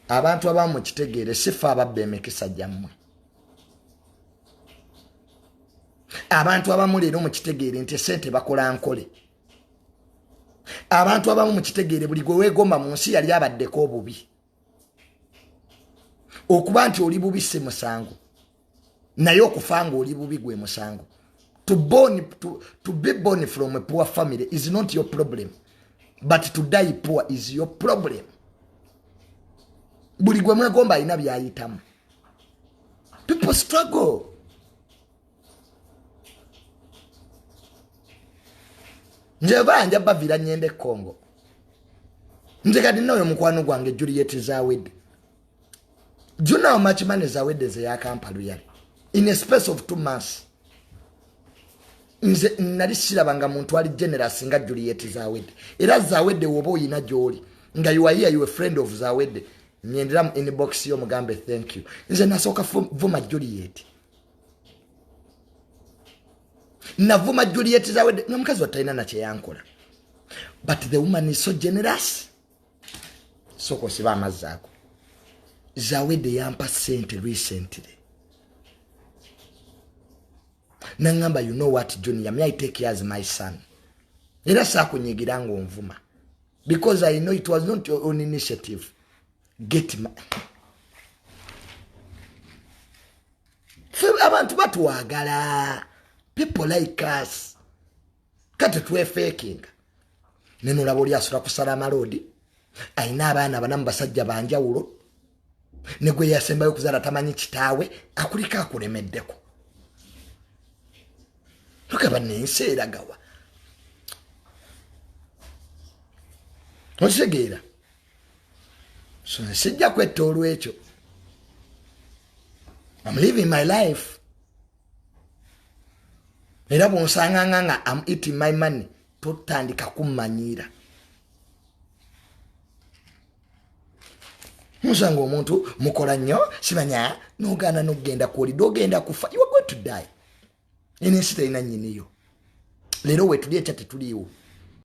abantu abamu kitegeere Siffe ababba Emikisa Gyamwe. Abantu abamu leero mu kitegeere nti sente bakola nkole. Abantu abamu mu kitegeere buli gwe weegomba mu nsi yali abaddeko obubi. Okuba nti oli bubi si musango. Naye okufa nga oli bubi gwe musango. To be born from a poor family is not your problem. But to die poor is your problem. Buli gwe mwegomba alina byayitamu. People struggle. Nje banja bavira nyende Congo. Nje kadi nawe mukwano gwange Juliet Zawede. Do you know how much money Zawede ze yakampalu yali? In a space of 2 months. Nze nalishira banga muntu ali generous nga Juliet Zawede. Era Zawede wobo oyina joli. Nga you are here, you a friend of Zawede. Nyendera mu inbox yo mugambe thank you. Nze nasoka vuma Juliet. Navuma Juliet Zawede ngamukazi wataina na kye yankola. But the woman is so generous. Soko siba amazako. Zawede yampa sente recently. Nangamba, you know what, Junior, may I take you as my son? Era sakunyigirango onvuma. Because I know it was not your own initiative. Get my... Abantu batuwagala. People like us. Kati tuwe faking. Neno laboli asura kusala amalodi. Aina abaana banamu basajja banjawulo. Negwe yasembayo kuzala tamanyi kitaawe. Akulika akulemeddeko. Tukaba nenseera gawa. Osegeera. So sijja kwetta olwekyo. I'm living my life. Era bonsanganga I'm eating my money. Totandika kumanyira. Musango omuntu mukola nnyo sibanya nogana nogenda kwoli dogenda kufa. You are going to die. Ene sita ina nyiniyo. Lero we tulie chate tuliwo.